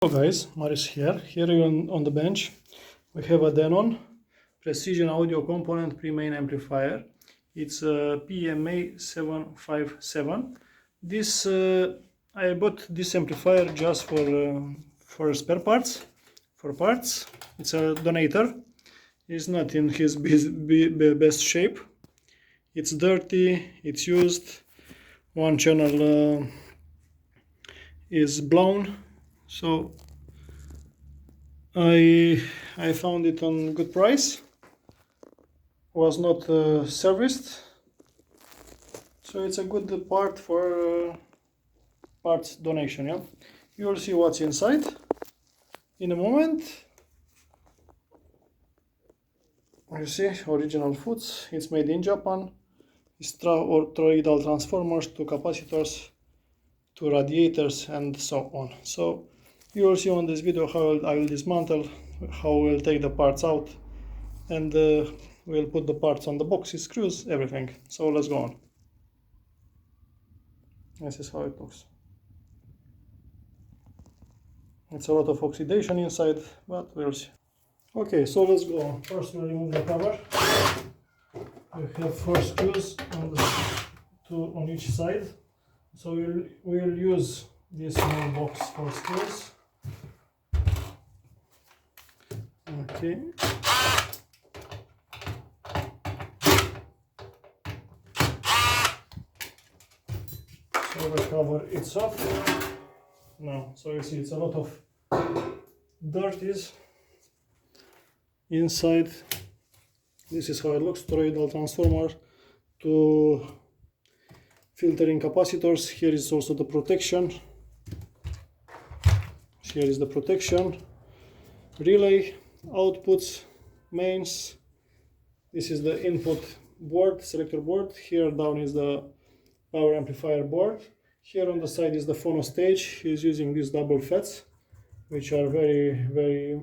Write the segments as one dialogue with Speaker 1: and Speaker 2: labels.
Speaker 1: Hello guys, Marius here. Here on the bench we have a Denon precision audio component pre-main amplifier. It's a PMA 757. This I bought this amplifier just for spare parts, for parts. It's a donator. It's not in his best shape. It's dirty. It's used. One channel is blown. So I found it on good price. Was not serviced, so it's a good part for parts donation. Yeah, you will see what's inside in a moment. You see original foods. It's made in Japan. It's toroidal transformers to capacitors to radiators and so on. So you will see on this video how I will dismantle, how we'll take the parts out, and we'll put the parts on the boxes, screws, everything. So let's go on. This is how it looks. It's a lot of oxidation inside, but we'll see. Okay, so let's go on. First we'll remove the cover. We have 4 screws on on each side. So we'll use this small box for screws. Okay. So the cover it's off. Now, so you see it's a lot of dirt is inside. This is how it looks. Toroidal transformer to filtering capacitors. Here is also the protection. Here is the protection. Relay, outputs, mains. This is the input board, selector board. Here down is the power amplifier board. Here on the side is the phono stage. He's using these double FETs, which are very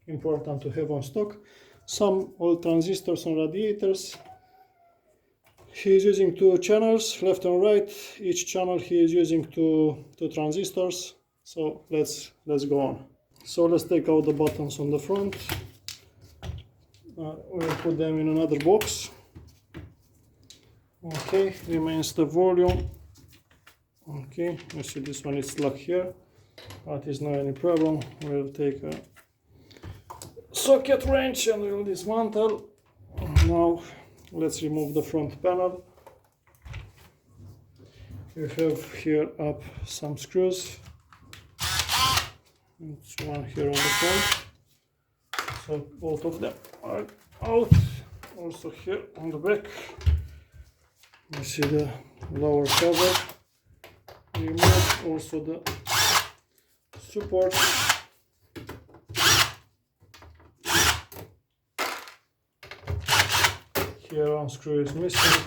Speaker 1: important to have on stock. Some old transistors and radiators. He is using 2 channels, left and right. Each channel he is using two transistors. So let's go on. So let's take out the buttons on the front. We'll put them in another box. Okay, remains the volume. Okay, you see this one is stuck here, but it's not any problem. We'll take a socket wrench and we'll dismantle. Now let's remove the front panel. We have here up some screws. It's one here on the front. So both of them are out. Also here on the back. You see the lower cover. Remove also the support. Here one screw is missing.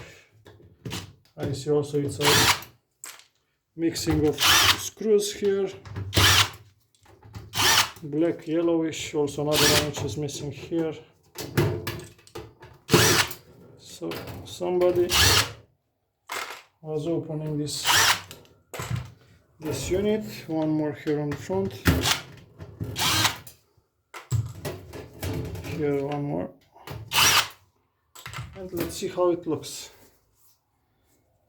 Speaker 1: I see also it's a mixing of screws here. Black, yellowish, also another one which is missing here. So somebody was opening this unit. One more here on the front. Here one more. And let's see how it looks.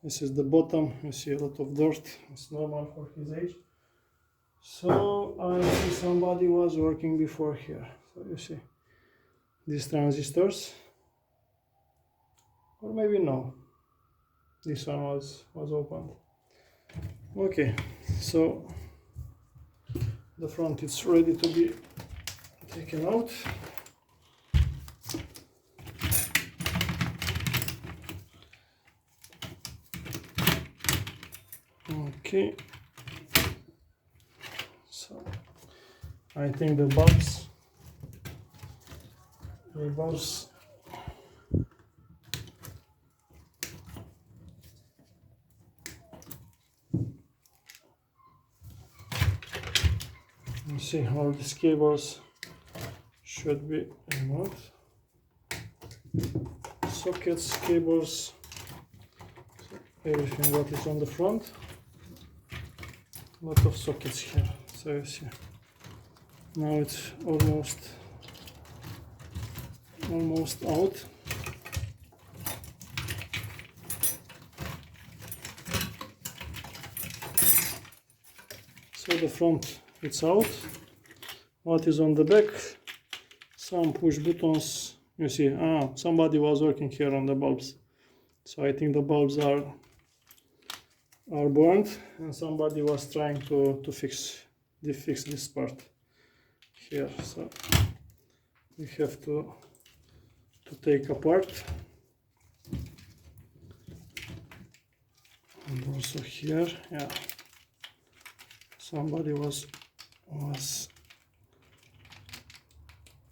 Speaker 1: This is the bottom. You see a lot of dirt. It's normal for his age. So I see somebody was working before here. So you see these transistors, or maybe no. This one was opened. Okay, so the front is ready to be taken out. Okay, so I think the bulbs you see all these cables should be removed. Sockets, cables, everything what is on the front. A lot of sockets here, so you see Now it's almost out. So the front it's out. What is on the back? Some push buttons. You see, somebody was working here on the bulbs. So I think the bulbs are burned, and somebody was trying to fix this part here. So we have to take apart. And also here, yeah, somebody was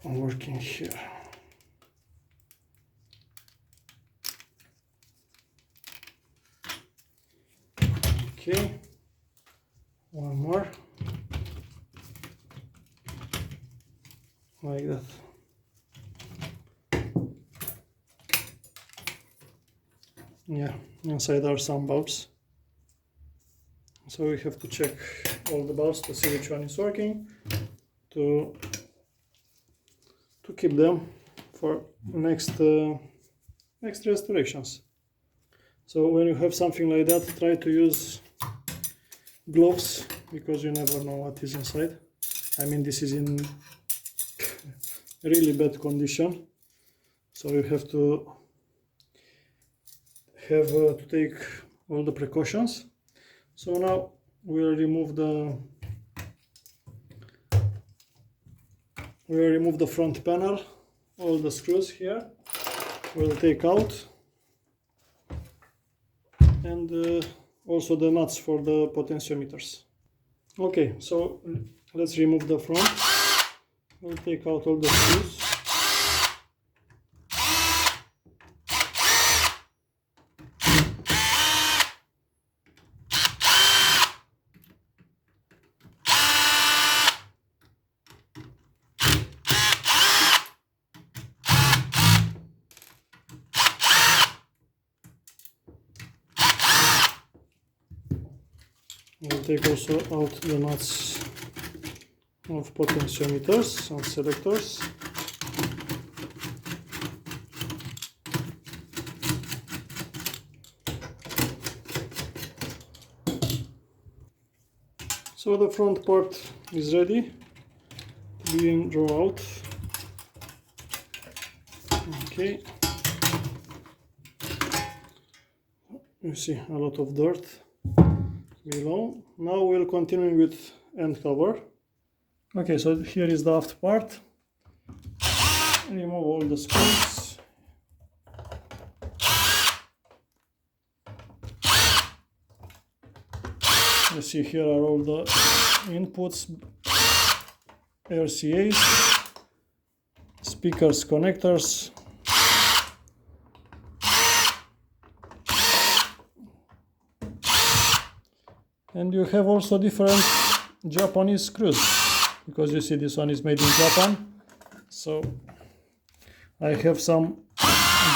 Speaker 1: working here. Okay, one more, like that. Yeah, inside are some bulbs. So we have to check all the bulbs to see which one is working, to keep them for next restorations. So when you have something like that, try to use gloves, because you never know what is inside. I mean, this is in really bad condition, so you have to take all the precautions. So now we'll remove the front panel, all the screws here we'll take out, and also the nuts for the potentiometers. Okay, so let's remove the front. We'll take out all the screws. We'll take also out the nuts of potentiometers and selectors. So the front part is ready to be drawn out. Okay. You see a lot of dirt below. Now we'll continue with end cover. Okay, so here is the aft part. Remove all the screws. You see here are all the inputs, RCAs, speakers, connectors. And you have also different Japanese screws, because you see this one is made in Japan. So I have some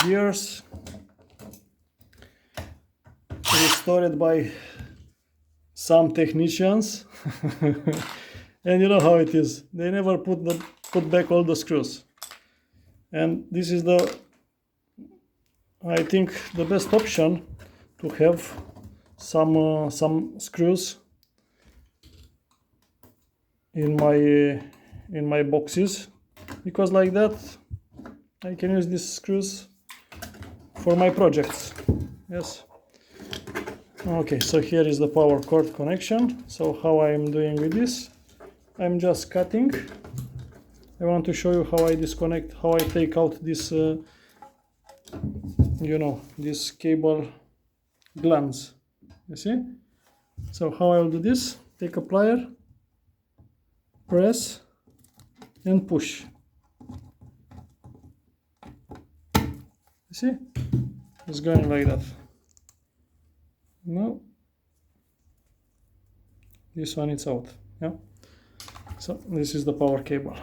Speaker 1: gears restored by some technicians. And you know how it is, they never put back all the screws. And this is I think the best option, to have some screws in my boxes, because like that I can use these screws for my projects. Yes. Okay, so here is the power cord connection. So how I am doing with this, I'm just cutting. I want to show you how I disconnect, how I take out this this cable glands. You see? So how I will do this, take a plier, press and push. You see? It's going like that. Now this one is out. Yeah. So this is the power cable.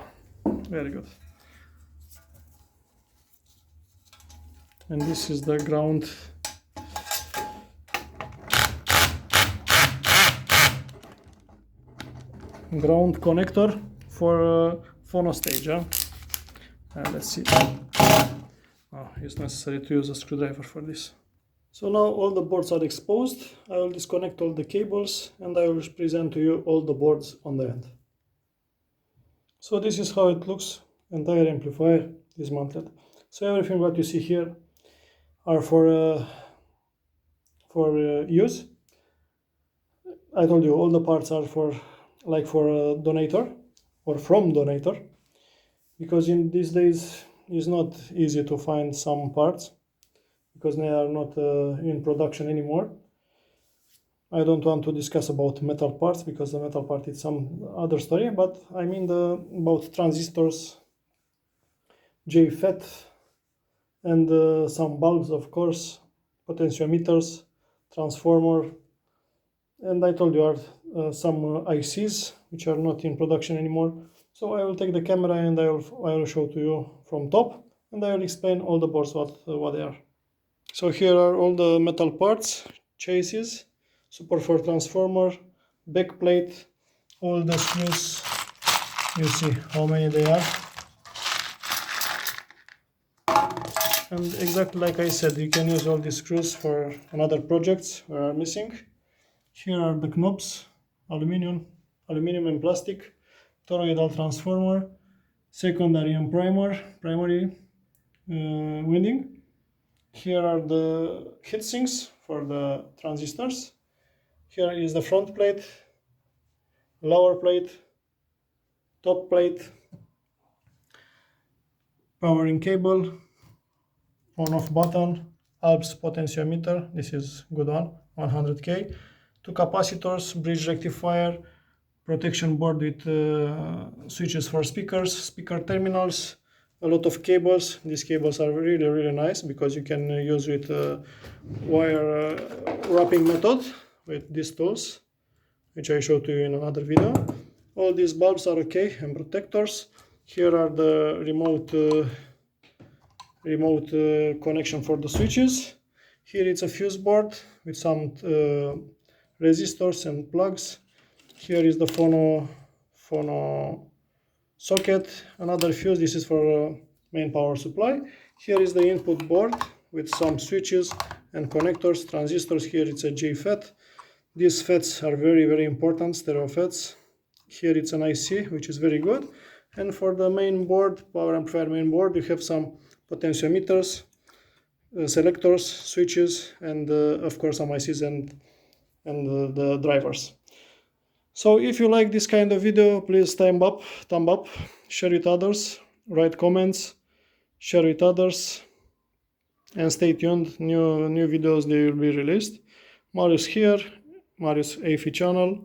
Speaker 1: Very good. And this is the ground connector for phono stage. Let's see. Oh, it's necessary to use a screwdriver for this. So now all the boards are exposed. I will disconnect all the cables and I will present to you all the boards on the end. So this is how it looks, entire amplifier dismantled. So everything what you see here are for use. I told you all the parts are for a donator or from donator, because in these days it's not easy to find some parts because they are not in production anymore. I don't want to discuss about metal parts because the metal part is some other story, but I mean about transistors, JFET, and some bulbs, of course, potentiometers, transformer, and I told you are some ICs which are not in production anymore. So I will take the camera and I will show to you from top, and I will explain all the boards what they are. So here are all the metal parts, chassis, support for transformer, back plate, all the screws. You see how many they are. And exactly like I said, you can use all these screws for another projects where are missing. Here are the knobs, aluminum and plastic, toroidal transformer, secondary and primary winding. Here are the heatsinks for the transistors. Here is the front plate, lower plate, top plate, powering cable, on-off button, Alps potentiometer, this is good one, 100K, two capacitors, bridge rectifier, protection board with switches for speakers, speaker terminals, a lot of cables. These cables are really nice because you can use with wire wrapping method with these tools, which I showed to you in another video. All these bulbs are okay and protectors. Here are the remote connection for the switches. Here it's a fuse board with some resistors and plugs. Here is the phono socket, another fuse. This is for main power supply. Here is the input board with some switches and connectors, transistors. Here it's a JFET. These FETs are very important, stereo FETs. Here it's an IC, which is very good. And for the main board, power amplifier main board, you have some potentiometers, selectors, switches, and of course some ICs and the drivers. So if you like this kind of video, please thumb up, share with others, write comments, share with others, and stay tuned. New videos, they will be released. Marius here, mariusHiFi channel.